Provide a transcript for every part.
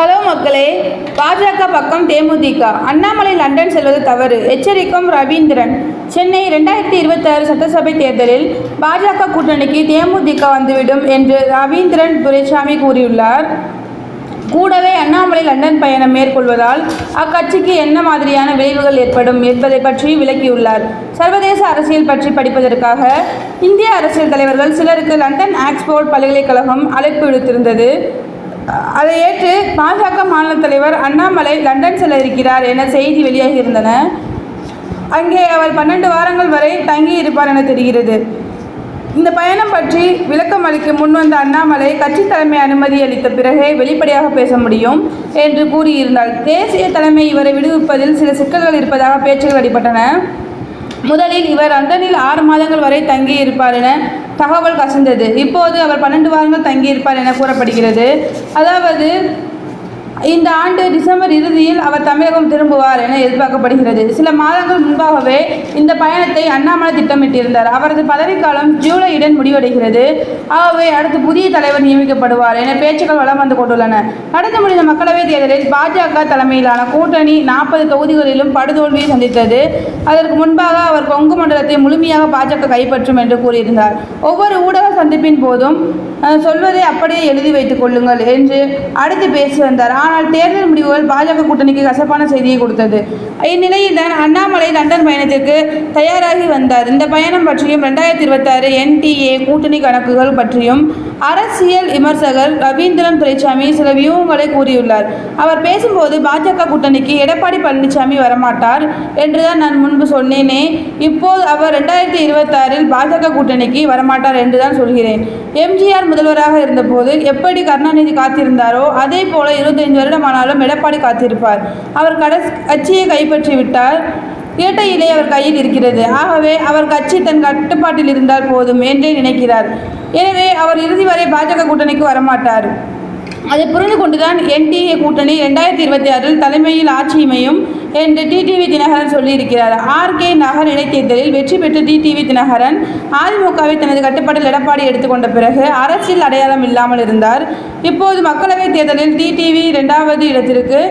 Hello மக்களே, பாஜக பக்கம் தேமுதிக. அண்ணாமலை லண்டன் செல்வது தவறு எச்சரிக்கும் ரவீந்திரன். சென்னை 2026 சட்டசபை தேர்தலில் பாஜக கூட்டணிக்கு தேமுதிக வந்துவிடும் என்று ரவீந்திரன் துரைசாமி கூறியுள்ளார். கூடவே அண்ணாமலை லண்டன் பயணம் மேற்கொள்வதால் அக்கட்சிக்கு என்ன மாதிரியான விளைவுகள் ஏற்படும் என்பதை பற்றி விளக்கியுள்ளார். சர்வதேச அரசியல் பற்றி படிப்பதற்காக இந்திய அரசியல் தலைவர்கள் சிலருக்கு லண்டன் ஆக்ஸ்போர்ட் பல்கலைக்கழகம் அழைப்பு விடுத்திருந்தது. அதை ஏற்று பாஜக மாநில தலைவர் அண்ணாமலை லண்டன் செல்ல இருக்கிறார் என செய்தி வெளியாகியிருந்தன. அங்கே அவர் 12 வாரங்கள் வரை தங்கி இருப்பார் என தெரிகிறது. இந்த பயணம் பற்றி விளக்கம் அளிக்க முன்வந்த அண்ணாமலை கட்சி தலைமை அனுமதி அளித்த பிறகே வெளிப்படையாக பேச முடியும் என்று கூறியிருந்தார். தேசிய தலைமை இவரை விடுவிப்பதில் சில சிக்கல்கள் இருப்பதாக பேச்சுகள் அடிபட்டன. முதலில் இவர் லண்டனில் 6 மாதங்கள் வரை தங்கி இருப்பார் என தகவல் கசிந்தது. இப்போது அவர் 12 வாரங்கள் தங்கியிருப்பார் என கூறப்படுகிறது. அதாவது இந்த ஆண்டு டிசம்பர் இறுதியில் அவர் தமிழகம் திரும்புவார் என எதிர்பார்க்கப்படுகிறது. சில மாதங்கள் முன்பாகவே இந்த பயணத்தை அண்ணாமலை திட்டமிட்டிருந்தார். அவரது பதவிக்காலம் ஜூலையுடன் முடிவடைகிறது. ஆகவே அடுத்து புதிய தலைவர் நியமிக்கப்படுவார் என பேச்சுக்கள் வலம் வந்து கொண்டுள்ளன. நடந்து முடிந்த மக்களவைத் தேர்தலில் பாஜக தலைமையிலான கூட்டணி 40 தொகுதிகளிலும் படுதோல்வியை சந்தித்தது. அதற்கு முன்பாக அவர் கொங்கு மண்டலத்தை முழுமையாக பாஜக கைப்பற்றும் என்று கூறியிருந்தார். ஒவ்வொரு ஊடக சந்திப்பின் போதும் சொல்வதை அப்படியே எழுதி வைத்துக் கொள்ளுங்கள் என்று அடுத்து பேசி வந்தார். ஆனால் தேர்தல் முடிவுகள் பாஜக கூட்டணிக்கு கசப்பான செய்தியை கொடுத்தது. இந்நிலையில் தான் அண்ணாமலை லண்டன் பயணத்திற்கு தயாராகி வந்தார். இந்த பயணம் பற்றியும் 2026 NDA கூட்டணி கணக்குகள் பற்றியும் அரசியல் விமர்சகர் ரவீந்திரன் துரைசாமி சில வியூகங்களை கூறியுள்ளார். அவர் பேசும்போது பாஜக கூட்டணிக்கு எடப்பாடி பழனிசாமி வரமாட்டார் என்றுதான் நான் முன்பு சொன்னேனே, இப்போது அவர் 2026 பாஜக கூட்டணிக்கு வரமாட்டார் என்றுதான் சொல்கிறேன். எம்ஜிஆர் முதல்வராக இருந்தபோது எப்படி கருணாநிதி காத்திருந்தாரோ அதே போல 25 வருடமானாலும் எடப்பாடி காத்திருப்பார். அவர் கட்சியை கைப்பற்றி விட்டார். இரட்டையிலே அவர் கையில் இருக்கிறது. ஆகவே அவர் கட்சி தன் கட்டுப்பாட்டில் இருந்தால் போதும் என்றே நினைக்கிறார். எனவே அவர் இறுதி வரை பாஜக கூட்டணிக்கு வரமாட்டார். அதை புரிந்து கொண்டுதான் NDA கூட்டணி 2026 தலைமையில் ஆட்சி அமையும் என்று டிடிவி தினகரன் சொல்லியிருக்கிறார். RK நகர் இடைத்தேர்தலில் வெற்றி பெற்ற டிடிவி தினகரன் அதிமுகவை தனது கட்டுப்பாட்டில் எடப்பாடி எடுத்துக்கொண்ட பிறகு அரசியல் அடையாளம் இல்லாமல் இருந்தார். இப்போது மக்களவைத் தேர்தலில் டிடிவி 2வது இடத்திற்கு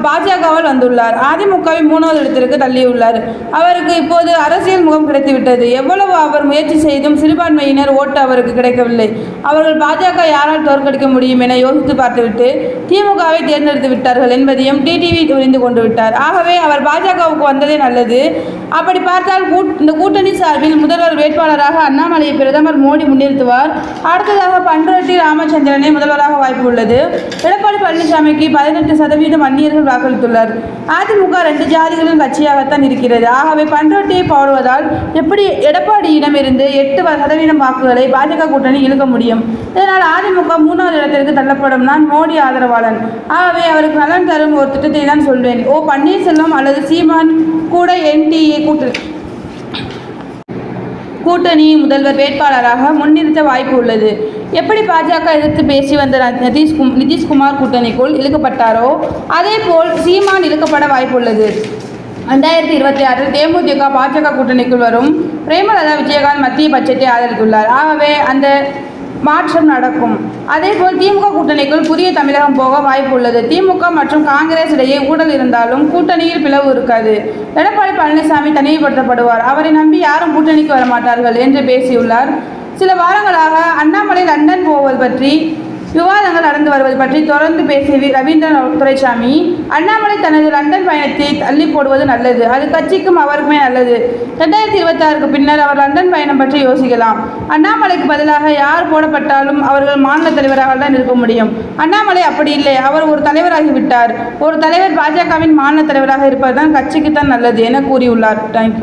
பாஜகவால் வந்துள்ளார். அதிமுகவை 3வது இடத்திற்கு தள்ளியுள்ளார். அவருக்கு இப்போது அரசியல் முகம் கிடைத்துவிட்டது. எவ்வளவு அவர் முயற்சி செய்தும் சிறுபான்மையினர் ஓட்டு அவருக்கு கிடைக்கவில்லை. அவர்கள் பாஜக யாரால் தோற்கடிக்க முடியும் என யோசித்து பார்த்துவிட்டு திமுகவை தேர்ந்தெடுத்து விட்டார்கள் என்பதையும் டிடிவி புரிந்து கொண்டு விட்டார். ஆகவே அவர் பாஜகவுக்கு வந்ததே நல்லது. அப்படி பார்த்தால் இந்த கூட்டணி சார்பில் முதல்வர் வேட்பாளராக அண்ணாமலையை பிரதமர் மோடி முன்னிறுத்துவார். அடுத்ததாக பண்ருட்டி ராமச்சந்திரனை முதல்வராக வாய்ப்பு உள்ளது. எடப்பாடி பழனிசாமிக்கு 18% அந்நியர்கள் வாக்களித்துள்ளார். அதிமுக 2 ஜாதிகளின் கட்சியாகத்தான் இருக்கிறது. ஆகவே பண்ருட்டியை போடுவதால் எப்படி எடப்பாடியிடமிருந்து 8% வாக்குகளை பாஜக கூட்டணி இழுக்க முடியும். இதனால் அதிமுக 3வது இடத்திற்கு தள்ளப்படும். நான் மோடி ஆதரவாளன். ஆகவே அவருக்கு நலன் தரும் ஒரு திட்டத்தை தான் சொல்வேன். பன்னீர்செல்வம் அல்லது சீமான் கூட NDA கூட்டணி முதல்வர் வேட்பாளராக முன்னிறுத்த வாய்ப்பு உள்ளது. எப்படி பாஜக எதிர்த்து பேசி வந்த நிதிஷ்குமார் கூட்டணிக்குள் இழுக்கப்பட்டாரோ அதேபோல் சீமான் இழுக்கப்பட வாய்ப்புள்ளது. 2026 தேமுதிக பாஜக கூட்டணிக்குள் வரும். பிரேமலதா விஜயகாந்த் மத்திய பட்ஜெட்டை ஆதரித்துள்ளார். ஆகவே அந்த மாற்றம் நடக்கும். அதேபோல் திமுக கூட்டணிக்குள் புதிய தமிழகம் போக வாய்ப்பு உள்ளது. திமுக மற்றும் காங்கிரஸ் இடையே ஊழல் இருந்தாலும் கூட்டணியில் பிளவு இருக்காது. எடப்பாடி பழனிசாமி தனிமைப்படுத்தப்படுவார். அவரை நம்பி யாரும் கூட்டணிக்கு வரமாட்டார்கள் என்று பேசியுள்ளார். சில வாரங்களாக அண்ணாமலை லண்டன் போவது பற்றி விவாதங்கள் நடந்து வருவது பற்றி தொடர்ந்து பேசிய ரவீந்திரன் துரைசாமி, அண்ணாமலை தனது லண்டன் பயணத்தை தள்ளி போடுவது நல்லது. அது கட்சிக்கும் அவருக்குமே நல்லது. 2026 பின்னர் அவர் லண்டன் பயணம் பற்றி யோசிக்கலாம். அண்ணாமலைக்கு பதிலாக யார் போடப்பட்டாலும் அவர்கள் மாநில தலைவராக தான் இருக்க முடியும். அண்ணாமலை அப்படி இல்லை. அவர் ஒரு தலைவராகிவிட்டார். ஒரு தலைவர் பாஜகவின் மாநில தலைவராக இருப்பதுதான் கட்சிக்கு தான் நல்லது என கூறியுள்ளார். தேங்க்யூ.